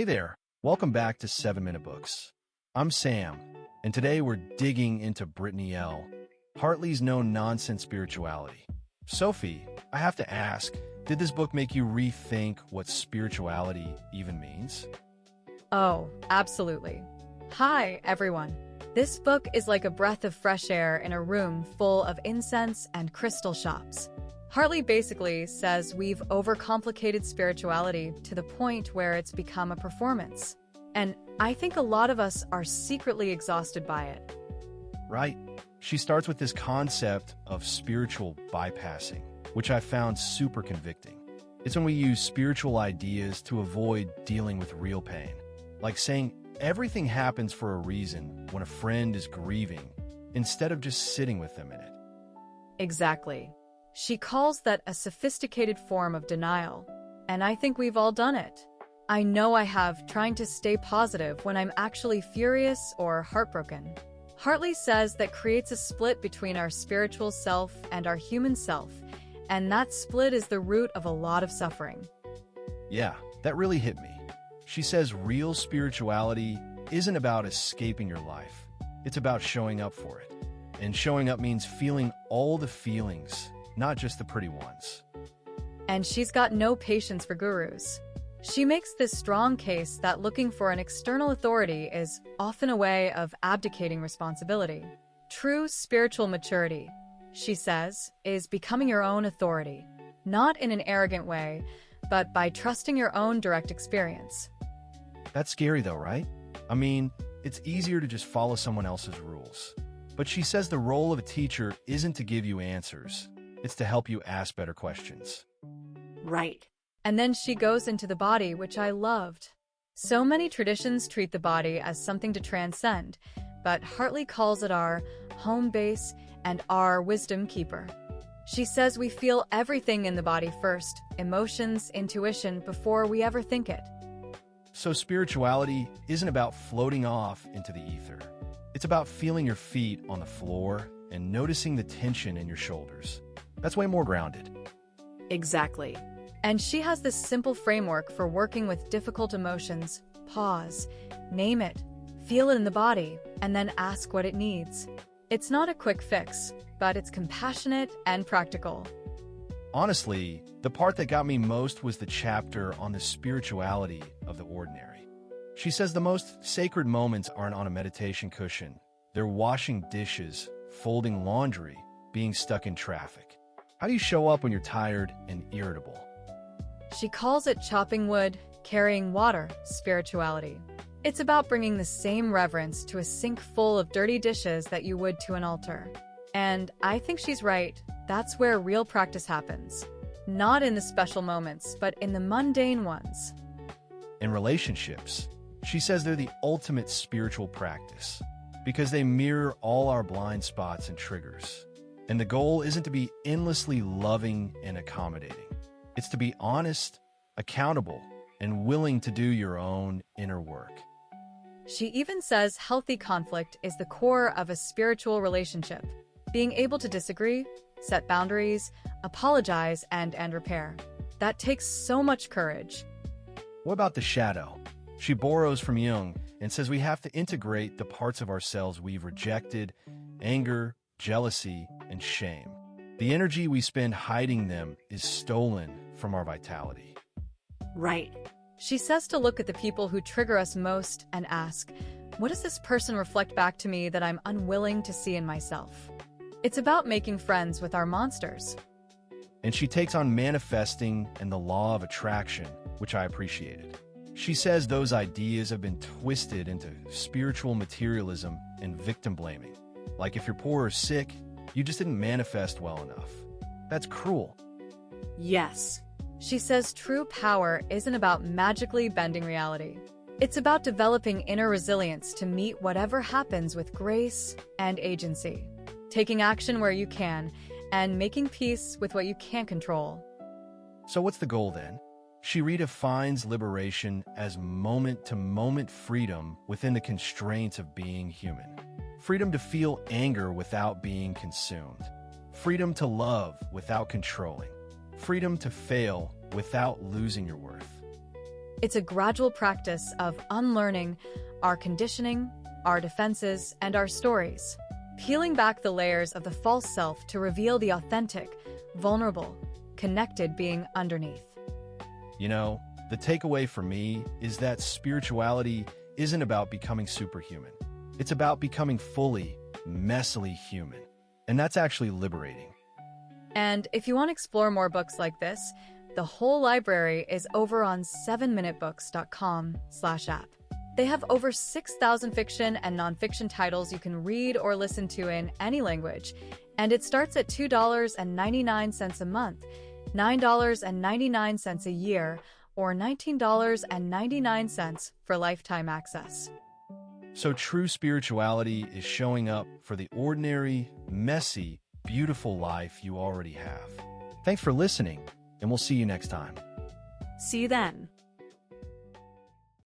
Hey there, welcome back to 7 Minute Books. I'm Sam, and today we're digging into Brittney L, Hartley's no-nonsense spirituality. Sophie, I have to ask, did this book make you rethink what spirituality even means? Oh, absolutely. Hi, everyone. This book is like a breath of fresh air in a room full of incense and crystal shops. Hartley basically says we've overcomplicated spirituality to the point where it's become a performance. And I think a lot of us are secretly exhausted by it. Right. She starts with this concept of spiritual bypassing, which I found super convicting. It's when we use spiritual ideas to avoid dealing with real pain. Like saying everything happens for a reason when a friend is grieving, instead of just sitting with them in it. Exactly. She calls that a sophisticated form of denial, and I think we've all done it. I know I have, trying to stay positive when I'm actually furious or heartbroken. Hartley says that creates a split between our spiritual self and our human self, and that split is the root of a lot of suffering. Yeah, that really hit me. She says real spirituality isn't about escaping your life. It's about showing up for it. And showing up means feeling all the feelings, not just the pretty ones. And she's got no patience for gurus. She makes this strong case that looking for an external authority is often a way of abdicating responsibility. True spiritual maturity, she says, is becoming your own authority, not in an arrogant way, but by trusting your own direct experience. That's scary though, right? I mean, it's easier to just follow someone else's rules. But she says the role of a teacher isn't to give you answers. It's to help you ask better questions. Right. And then she goes into the body, which I loved. So many traditions treat the body as something to transcend, but Hartley calls it our home base and our wisdom keeper. She says we feel everything in the body first, emotions, intuition, before we ever think it. So spirituality isn't about floating off into the ether. It's about feeling your feet on the floor and noticing the tension in your shoulders. That's way more grounded. Exactly. And she has this simple framework for working with difficult emotions. Pause, name it, feel it in the body, and then ask what it needs. It's not a quick fix, but it's compassionate and practical. Honestly, the part that got me most was the chapter on the spirituality of the ordinary. She says the most sacred moments aren't on a meditation cushion. They're washing dishes, folding laundry, being stuck in traffic. How do you show up when you're tired and irritable? She calls it chopping wood, carrying water, spirituality. It's about bringing the same reverence to a sink full of dirty dishes that you would to an altar. And I think she's right. That's where real practice happens. Not in the special moments, but in the mundane ones. In relationships, she says they're the ultimate spiritual practice because they mirror all our blind spots and triggers. And the goal isn't to be endlessly loving and accommodating. It's to be honest, accountable, and willing to do your own inner work. She even says healthy conflict is the core of a spiritual relationship. Being able to disagree, set boundaries, apologize, and repair. That takes so much courage. What about the shadow? She borrows from Jung and says we have to integrate the parts of ourselves we've rejected: anger, jealousy, and shame. The energy we spend hiding them is stolen from our vitality. Right. She says to look at the people who trigger us most and ask, what does this person reflect back to me that I'm unwilling to see in myself? It's about making friends with our monsters. And she takes on manifesting and the law of attraction, which I appreciated. She says those ideas have been twisted into spiritual materialism and victim blaming. Like if you're poor or sick, you just didn't manifest well enough. That's cruel. Yes. She says true power isn't about magically bending reality. It's about developing inner resilience to meet whatever happens with grace and agency, taking action where you can, and making peace with what you can't control. So what's the goal then? She redefines liberation as moment-to-moment freedom within the constraints of being human. Freedom to feel anger without being consumed. Freedom to love without controlling. Freedom to fail without losing your worth. It's a gradual practice of unlearning our conditioning, our defenses, and our stories, peeling back the layers of the false self to reveal the authentic, vulnerable, connected being underneath. You know, the takeaway for me is that spirituality isn't about becoming superhuman. It's about becoming fully, messily human. And that's actually liberating. And if you want to explore more books like this, the whole library is over on 7minutebooks.com/app. They have over 6,000 fiction and nonfiction titles you can read or listen to in any language, and it starts at $2.99 a month, $9.99 a year, or $19.99 for lifetime access. So true spirituality is showing up for the ordinary, messy, beautiful life you already have. Thanks for listening, and we'll see you next time. See you then.